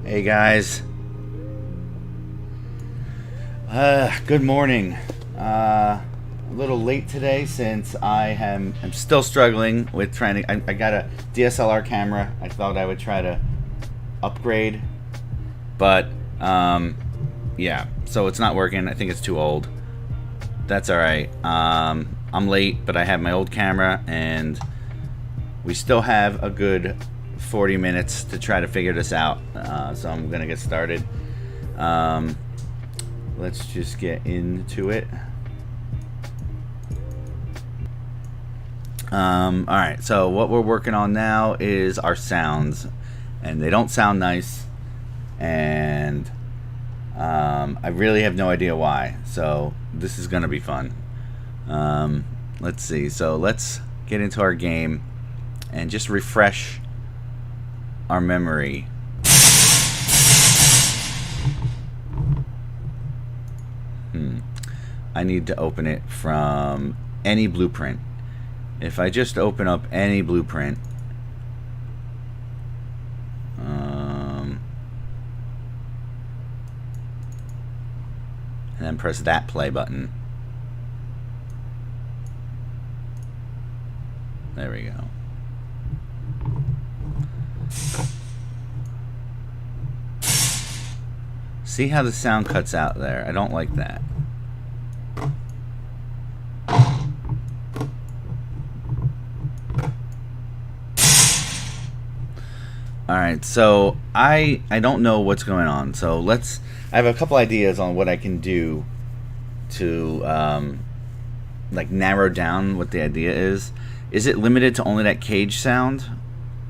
Hey guys. Good morning. A little late today since I'm still struggling with trying to. I got a DSLR camera. I thought I would try to upgrade, but yeah. So it's not working. I think it's too old. That's all right. I'm late, but I have my old camera, and we still have a good 40 minutes to try to figure this out, so I'm gonna get started. Let's just get into it. Alright, so what we're working on now is our sounds, and they don't sound nice, and I really have no idea why, so this is gonna be fun. Let's see, so let's get into our game and just refresh our memory. I need to open it from any blueprint. If I just open up any blueprint, and then press that play button. There we go. See how the sound cuts out there? I don't like that. Alright, so I don't know what's going on. So I have a couple ideas on what I can do to like narrow down what the idea is. Is it limited to only that cage sound?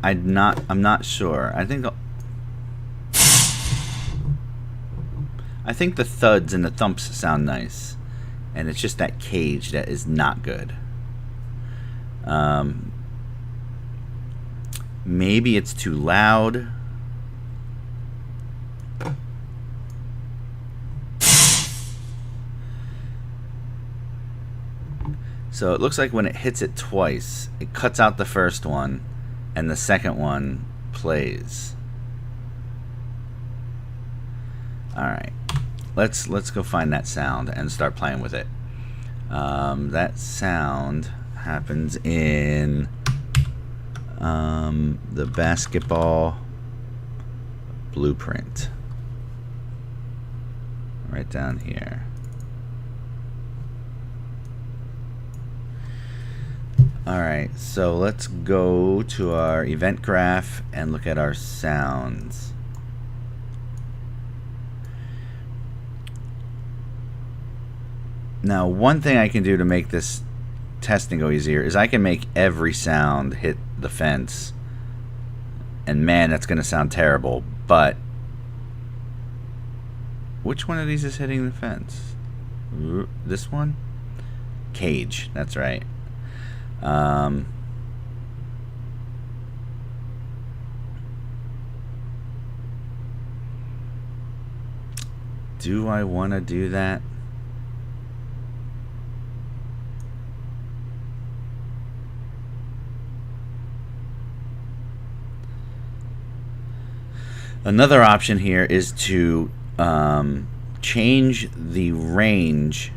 I'm not sure. I think the thuds and the thumps sound nice, and it's just that cage that is not good. Maybe it's too loud. So it looks like when it hits it twice, it cuts out the first one, and the second one plays. Alright, let's go find that sound and start playing with it. That sound happens in the basketball blueprint. Right down here. Alright, so let's go to our event graph and look at our sounds. Now, one thing I can do to make this testing go easier is I can make every sound hit the fence. And man, that's going to sound terrible, but which one of these is hitting the fence? This one? Cage, that's right. Do I want to do that? Another option here is to change the range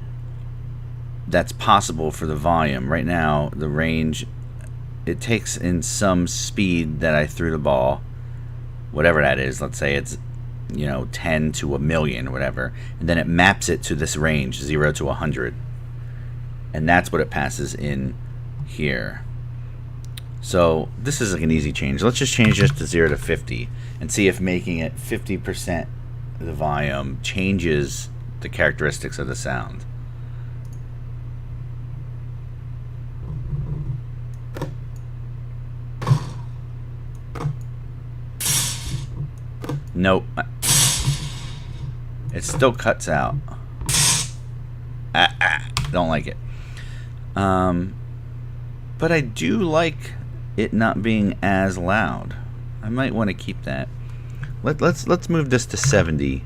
that's possible for the volume. Right now, the range, it takes in some speed that I threw the ball, whatever that is. Let's say it's 10 to 1,000,000 or whatever, and then it maps it to this range, 0 to 100, and that's what it passes in here. So this is like an easy change. Let's just change this to 0 to 50 and see if making it 50% the volume changes the characteristics of the sound. Nope. It still cuts out. Don't like it. But I do like it not being as loud. I might want to keep that. Let's move this to 70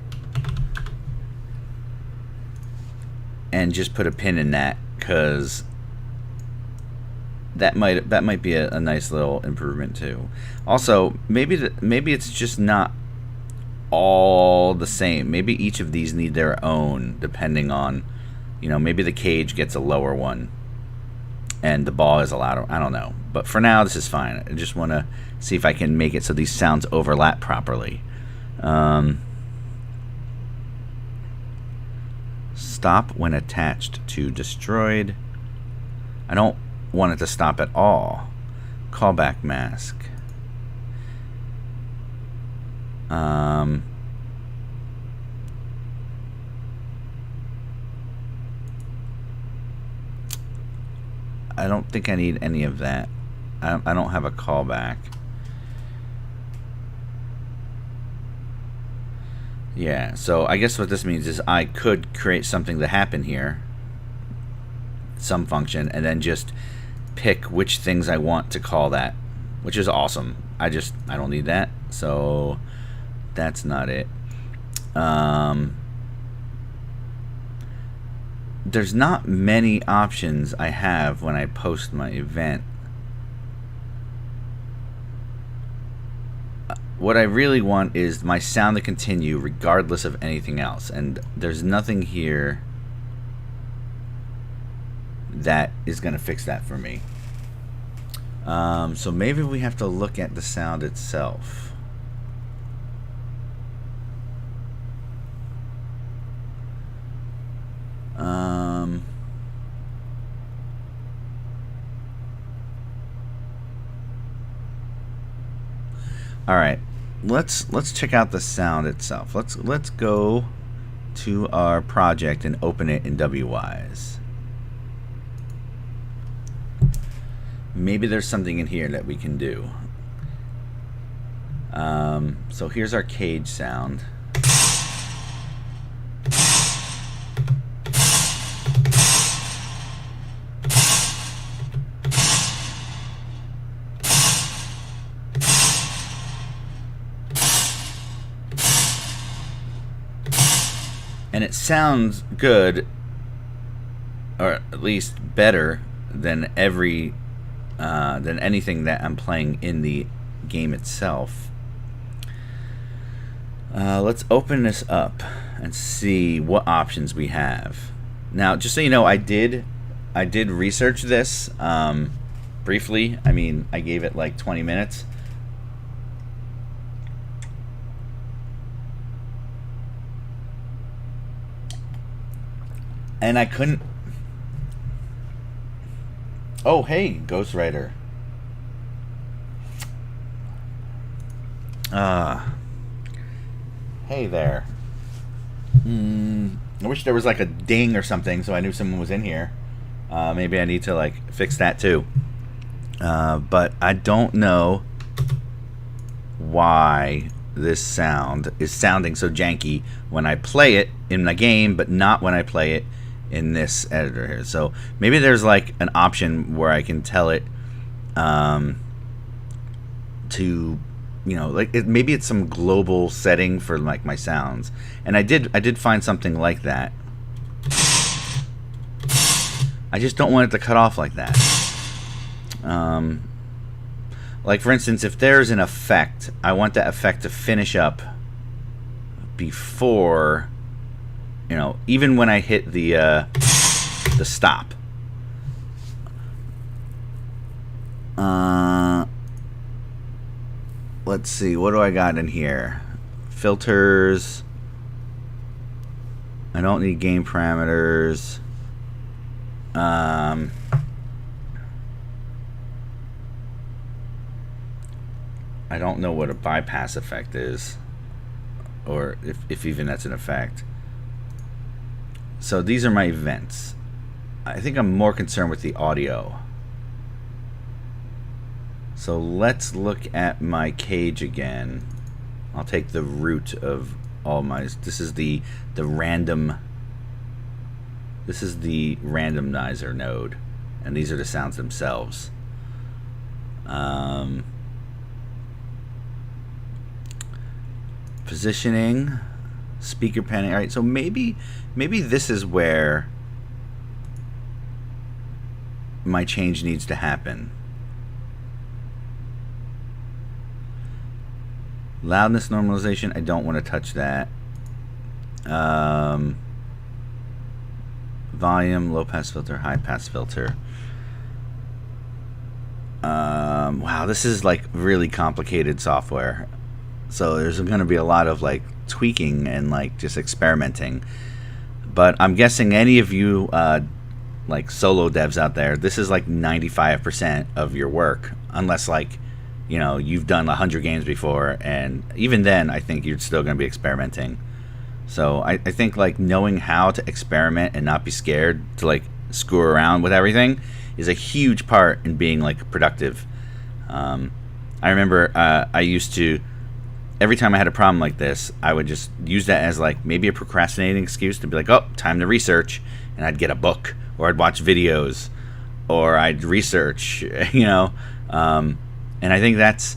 and just put a pin in that, because that might be a nice little improvement too. Also, maybe it's just not all the same. Maybe each of these need their own, depending on, you know, maybe the cage gets a lower one and the ball is a louder. I don't know. But for now, this is fine. I just want to see if I can make it so these sounds overlap properly. Stop when attached to destroyed. I don't want it to stop at all. Callback mask. I don't think I need any of that. I don't have a callback. Yeah, so I guess what this means is I could create something to happen here, some function, and then just pick which things I want to call that, which is awesome. I don't need that, so that's not it. There's not many options I have when I post my event. What I really want is my sound to continue regardless of anything else, and there's nothing here that is going to fix that for me. So maybe we have to look at the sound itself. All right, let's check out the sound itself. Let's go to our project and open it in Wwise. Maybe there's something in here that we can do. So here's our cage sound. And it sounds good, or at least better than than anything that I'm playing in the game itself. Let's open this up and see what options we have. Now, just so you know, I did research this briefly. I mean, I gave it like 20 minutes. And I couldn't. Oh, hey, Ghostwriter. Hey there. I wish there was like a ding or something so I knew someone was in here. Maybe I need to like fix that too. But I don't know why this sound is sounding so janky when I play it in the game, but not when I play it in this editor here. So maybe there's like an option where I can tell it to, you know, like maybe it's some global setting for like my sounds, and I did find something like that. I just don't want it to cut off like that. Like for instance, if there's an effect, I want that effect to finish up before, you know, even when I hit the stop. Let's see, what do I got in here? Filters. I don't need game parameters. I don't know what a bypass effect is, or if even that's an effect. So these are my events. I think I'm more concerned with the audio. So let's look at my cage again. I'll take the root of all my. This is the random. This is the randomizer node, and these are the sounds themselves. Positioning, speaker panning. All right, so maybe this is where my change needs to happen. Loudness normalization, I don't want to touch that. Volume, low pass filter, high pass filter. Wow, this is like really complicated software. So there's going to be a lot of like tweaking and like just experimenting. But I'm guessing any of you like solo devs out there, this is like 95% of your work, unless like, you know, you've done 100 games before, and even then I think you're still going to be experimenting. So I think like knowing how to experiment and not be scared to like screw around with everything is a huge part in being like productive. I remember I used to, every time I had a problem like this, I would just use that as like maybe a procrastinating excuse to be like, oh, time to research, and I'd get a book, or I'd watch videos, or I'd research, you know. And I think that's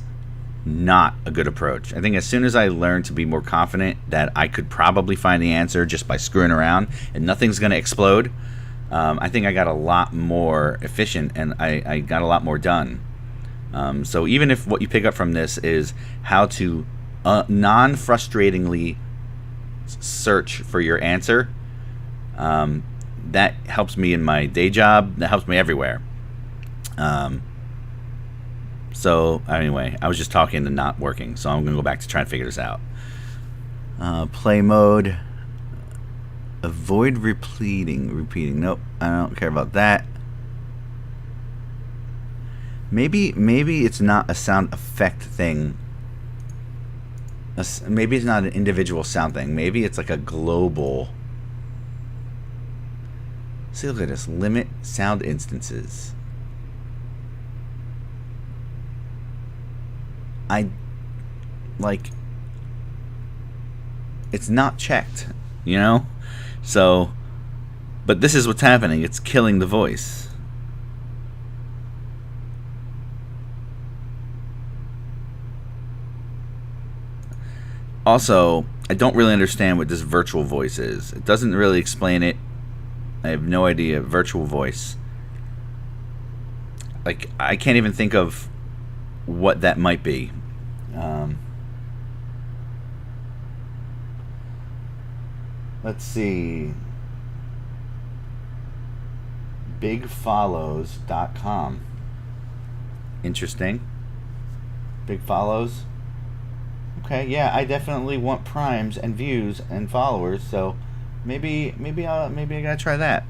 not a good approach. I think as soon as I learned to be more confident that I could probably find the answer just by screwing around and nothing's going to explode, I think I got a lot more efficient, and I got a lot more done. So even if what you pick up from this is how to non-frustratingly search for your answer, that helps me in my day job. That helps me everywhere. So anyway, I was just talking and not working, so I'm going to go back to try and figure this out. Play mode. Avoid repeating. Nope, I don't care about that. Maybe it's not a sound effect thing. Maybe it's not an individual sound thing. Maybe it's like a global. See, look at this. Limit sound instances. It's not checked, you know? So, but this is what's happening. It's killing the voice. Also, I don't really understand what this virtual voice is. It doesn't really explain it. I have no idea. Virtual voice. Like, I can't even think of what that might be. Let's see. Bigfollows.com. Interesting. Big follows. Okay, yeah, I definitely want primes and views and followers, so maybe I gotta try that.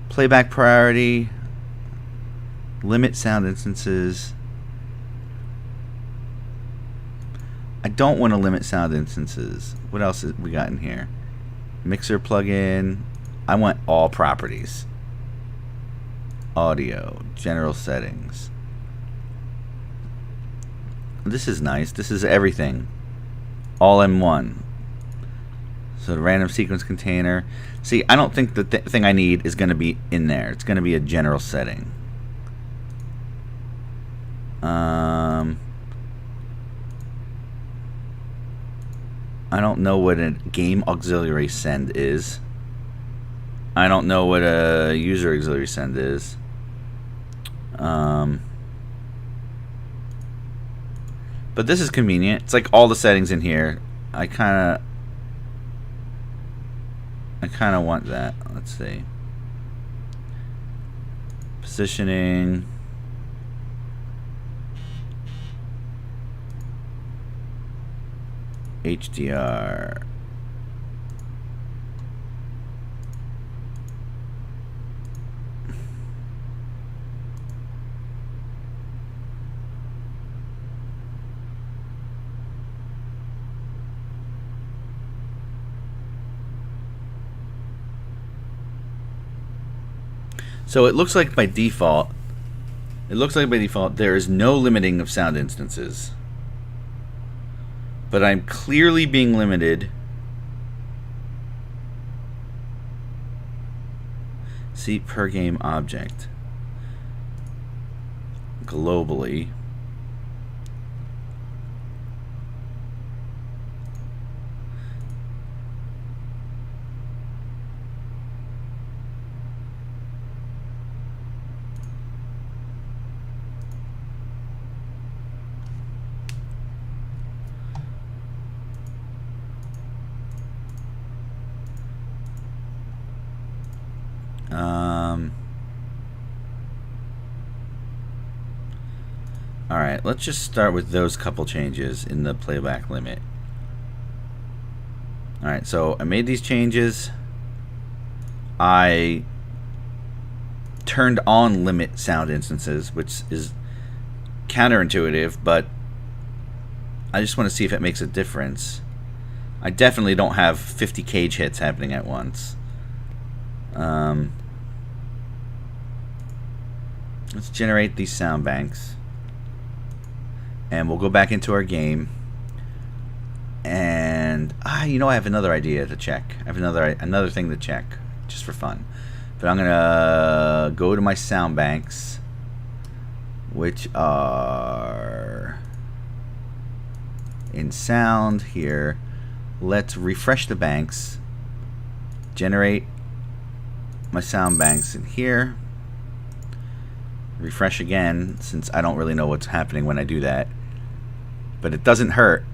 Playback priority. Limit sound instances. I don't want to limit sound instances. What else is we got in here? Mixer plugin. I want all properties. Audio. General settings. This is nice. This is everything. All in one. So the random sequence container. See, I don't think the thing I need is going to be in there. It's going to be a general setting. I don't know what a game auxiliary send is. I don't know what a user auxiliary send is. But this is convenient. It's like all the settings in here. I kind of want that. Let's see. Positioning. HDR. So it looks like by default there is no limiting of sound instances. But I'm clearly being limited. See per game object. Globally. Alright, let's just start with those couple changes in the playback limit. Alright, so I made these changes. I turned on limit sound instances, which is counterintuitive, but I just want to see if it makes a difference. I definitely don't have 50 cage hits happening at once. Let's generate these sound banks. And we'll go back into our game. And you know, I have another idea to check. I have another thing to check, just for fun. But I'm gonna go to my sound banks, which are in sound here. Let's refresh the banks. Generate my sound banks in here. Refresh again, since I don't really know what's happening when I do that. But it doesn't hurt.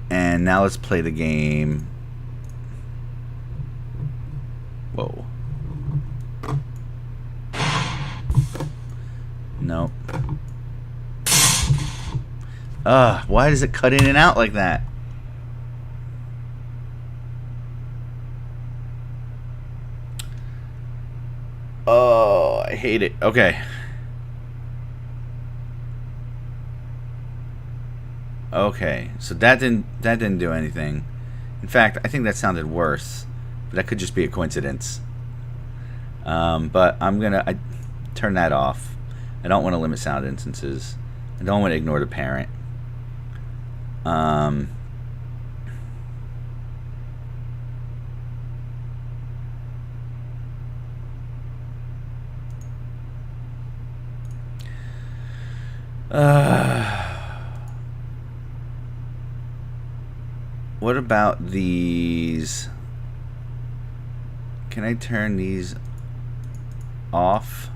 And now let's play the game. Whoa. Nope. Why does it cut in and out like that? Oh, I hate it. Okay. Okay, so that didn't do anything. In fact, I think that sounded worse, but that could just be a coincidence. But I turn that off. I don't want to limit sound instances. I don't want to ignore the parent. What about these? Can I turn these off?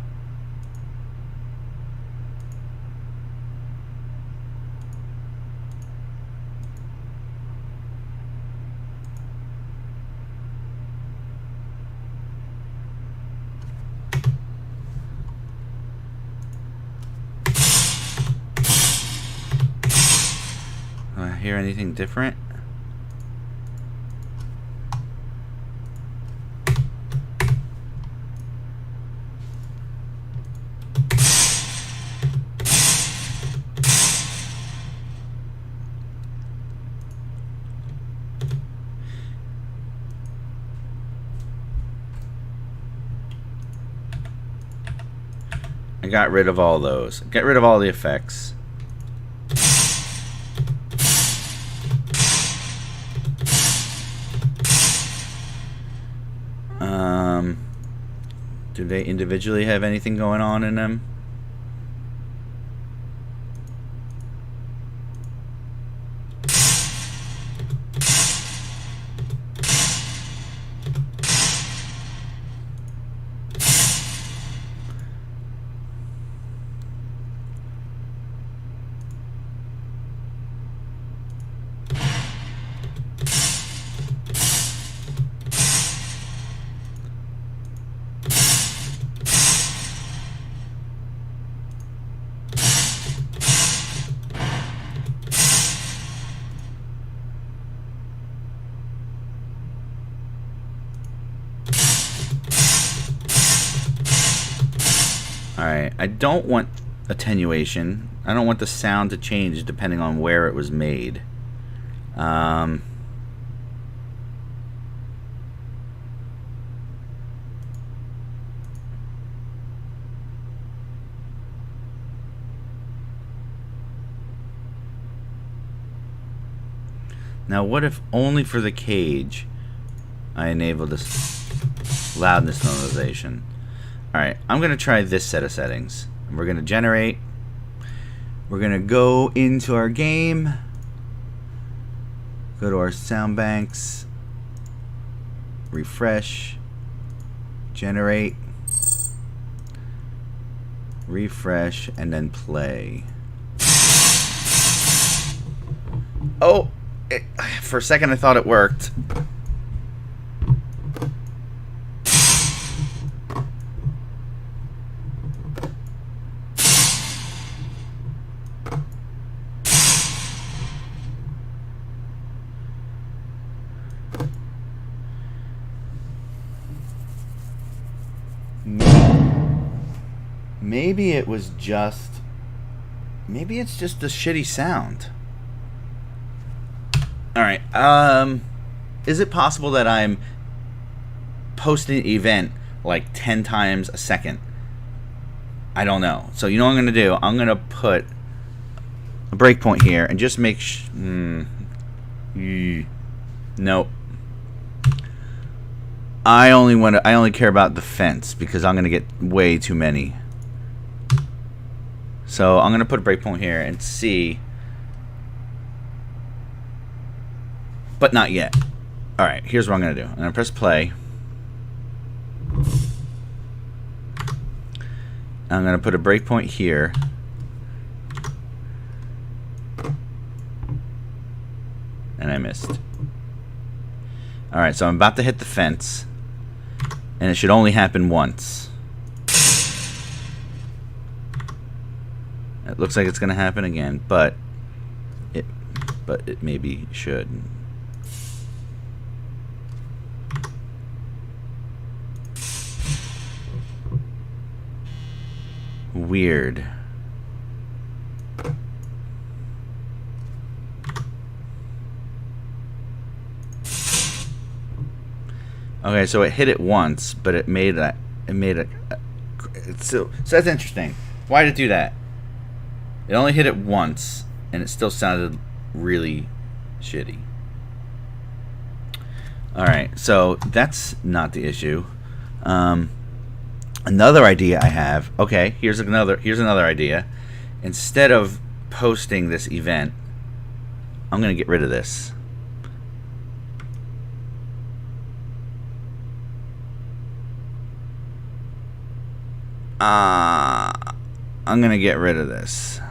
Do I hear anything different? I got rid of all those. Get rid of all the effects. Do they individually have anything going on in them? Alright, I don't want attenuation. I don't want the sound to change depending on where it was made. Now what if only for the cage I enable this loudness normalization? Alright, I'm going to try this set of settings. We're going to generate. We're going to go into our game. Go to our sound banks. Refresh. Generate. Refresh. And then play. Oh! For a second I thought it worked. maybe it was just... Maybe it's just a shitty sound. Alright, is it possible that I'm posting an event like 10 times a second? I don't know. So you know what I'm going to do? I'm going to put a breakpoint here and just make nope. I only care about the fence because I'm going to get way too many. So I'm going to put a breakpoint here and see. But not yet. Alright, here's what I'm going to do. I'm going to press play. I'm going to put a breakpoint here. And I missed. Alright, so I'm about to hit the fence. And it should only happen once. It looks like it's going to happen again, but it maybe should. Weird. Okay, so it hit it once, but it made a so that's interesting. Why did it do that? It only hit it once, and it still sounded really shitty. Alright, so that's not the issue. Another idea I have. Okay, here's another idea. Instead of posting this event, I'm gonna get rid of this. I'm gonna get rid of this.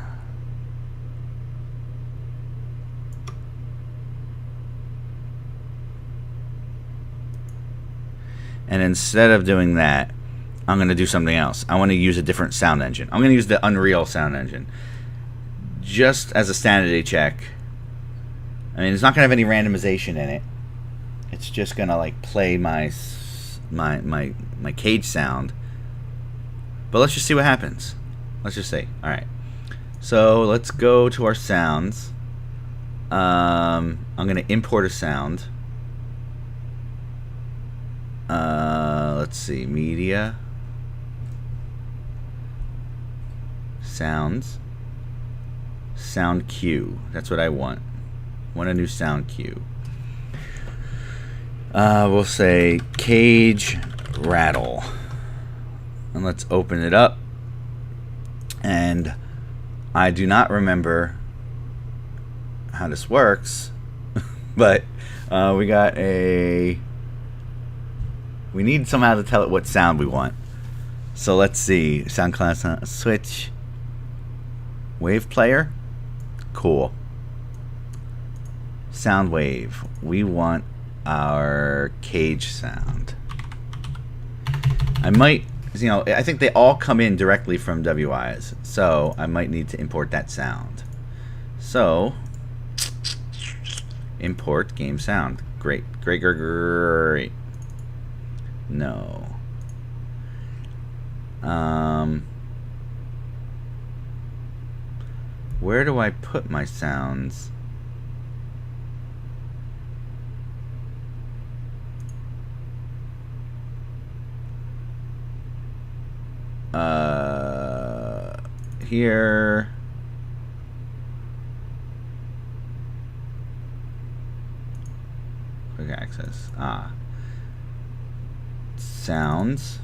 And instead of doing that, I'm going to do something else. I want to use a different sound engine. I'm going to use the Unreal sound engine. Just as a sanity check. I mean, it's not going to have any randomization in it. It's just going to like play my cage sound. But let's just see what happens. Let's just see. All right. So let's go to our sounds. I'm going to import a sound. Let's see. Media. Sounds. SoundCue. That's what I want. Want a new SoundCue. We'll say cage rattle. And let's open it up. And I do not remember how this works. But we got a... We need somehow to tell it what sound we want. So let's see. Sound class switch. Wave player. Cool. Sound wave. We want our cage sound. I might, you know, I think they all come in directly from Wwise. So I might need to import that sound. So import game sound. Great. Great, great, great. No. Where do I put my sounds? Here. Quick access. Sounds.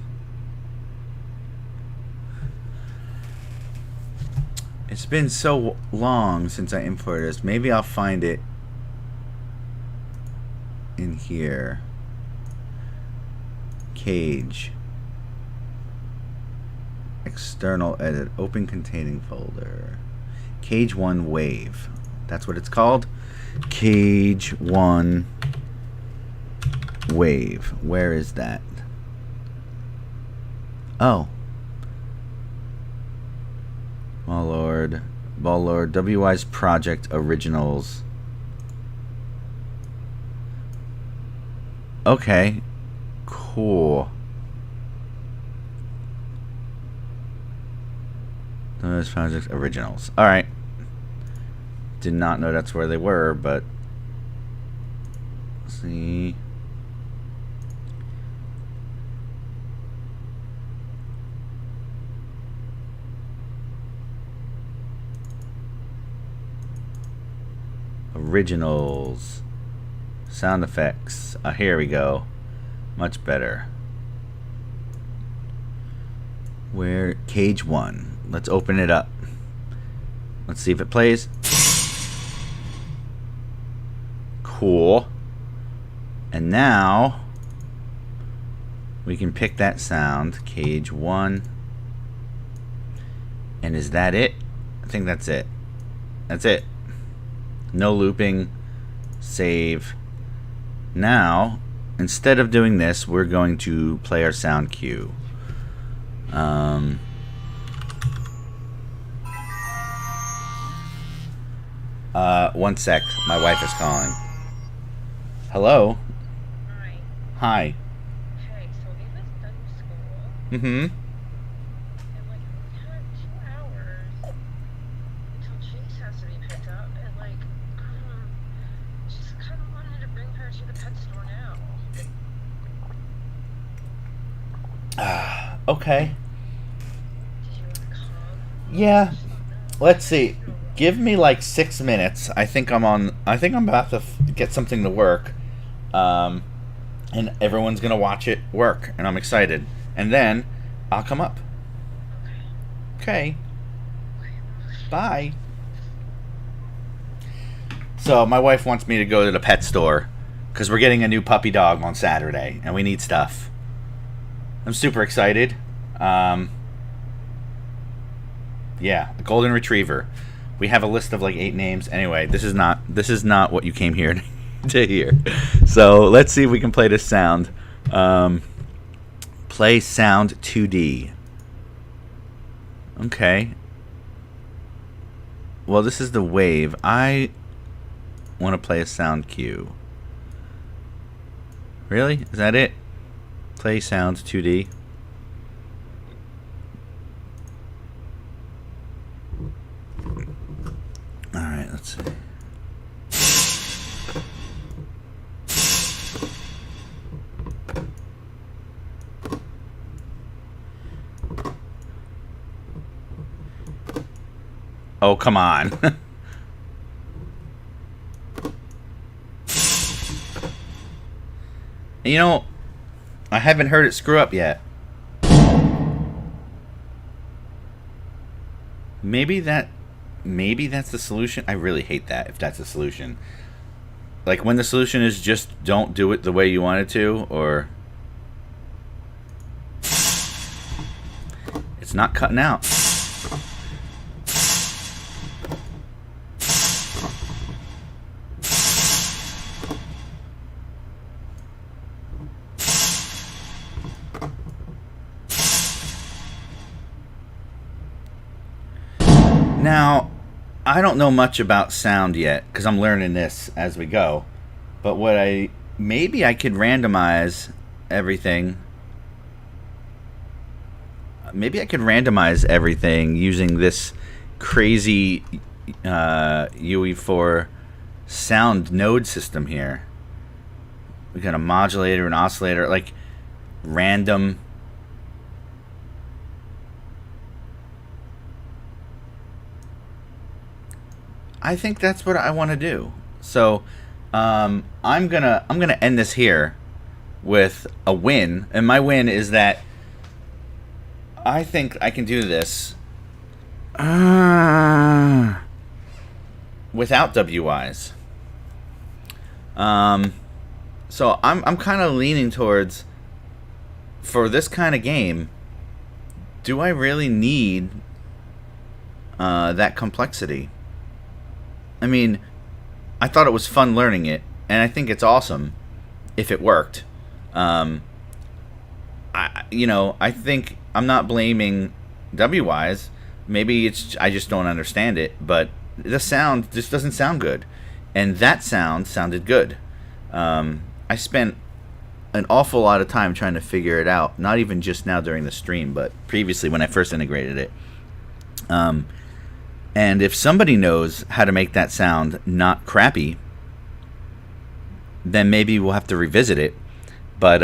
It's been so long since I imported this. Maybe I'll find it in here. Cage. External edit. Open containing folder. Cage 1 wave. That's what it's called. Cage 1 wave. Where is that? Oh. Oh Lord. Oh Lord. Wwise Project Originals. Okay. Cool. Those projects originals. All right. Did not know that's where they were, but let's see. Originals. Sound effects. Here we go. Much better. Where? Cage 1. Let's open it up. Let's see if it plays. Cool. And now we can pick that sound. Cage 1. And is that it? I think that's it. That's it. No looping. Save. Now, instead of doing this, we're going to play our SoundCue. One sec. My wife is calling. Hello? Hi. Hi. Hey, so Ava's done school. Mm-hmm. And like we had 2 hours until Chase has to be picked up, and like just kind of wanted to bring her to the pet store now. Okay. Did you want to come? Yeah. Let's see. Give me like 6 minutes. I think I'm about to get something to work. And everyone's gonna watch it work, and I'm excited. And then I'll come up. Okay. Bye. So my wife wants me to go to the pet store because we're getting a new puppy dog on Saturday, and we need stuff. I'm super excited. Yeah, a golden retriever. We have a list of like 8 names. Anyway, this is not what you came here to hear. So let's see if we can play this sound. Play sound 2D. Okay. Well, this is the wave. I want to play a sound cue. Really? Is that it? Play sound 2D. Alright, let's see. Oh, come on. You know, I haven't heard it screw up yet. Maybe that's the solution. I really hate that if that's the solution. Like when the solution is just don't do it the way you want it to, or it's not cutting out. Now, I don't know much about sound yet because I'm learning this as we go. But maybe I could randomize everything. Maybe I could randomize everything using this crazy UE4 sound node system here. We got a modulator, an oscillator, like random. I think that's what I want to do. So I'm gonna end this here with a win, and my win is that I think I can do this without Wwise. So I'm kind of leaning towards, for this kind of game, do I really need that complexity? I mean, I thought it was fun learning it, and I think it's awesome if it worked. I think I'm not blaming Wwise. Maybe I just don't understand it, but the sound just doesn't sound good, and that sound sounded good. I spent an awful lot of time trying to figure it out, not even just now during the stream, but previously when I first integrated it. And if somebody knows how to make that sound not crappy, then maybe we'll have to revisit it. But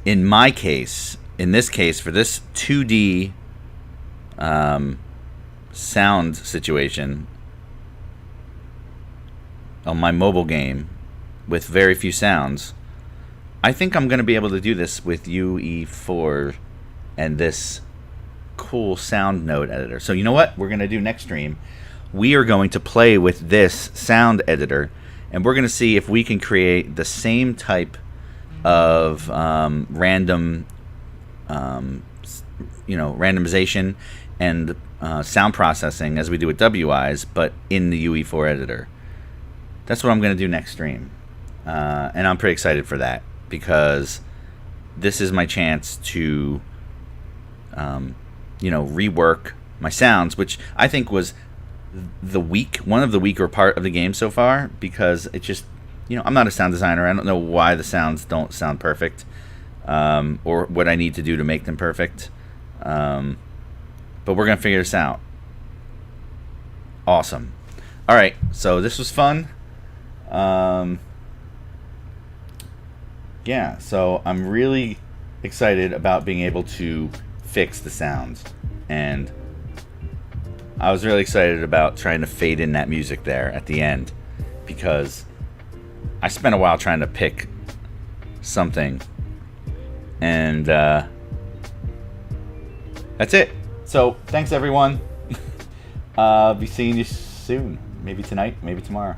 in my case, in this case, for this 2D sound situation on my mobile game with very few sounds, I think I'm going to be able to do this with UE4 and this cool sound node editor. So you know what we're going to do next stream? We are going to play with this sound editor, and we're going to see if we can create the same type of random, randomization and sound processing as we do with Wwise, but in the UE4 editor. That's what I'm going to do next stream, and I'm pretty excited for that because this is my chance to, rework my sounds, which I think was one of the weaker part of the game so far, because it just, I'm not a sound designer. I don't know why the sounds don't sound perfect, or what I need to do to make them perfect. But we're going to figure this out. Awesome. All right, so this was fun. Yeah, so I'm really excited about being able to fix the sounds, and I was really excited about trying to fade in that music there at the end, because I spent a while trying to pick something, and that's it. So thanks everyone. Be seeing you soon, maybe tonight, maybe tomorrow.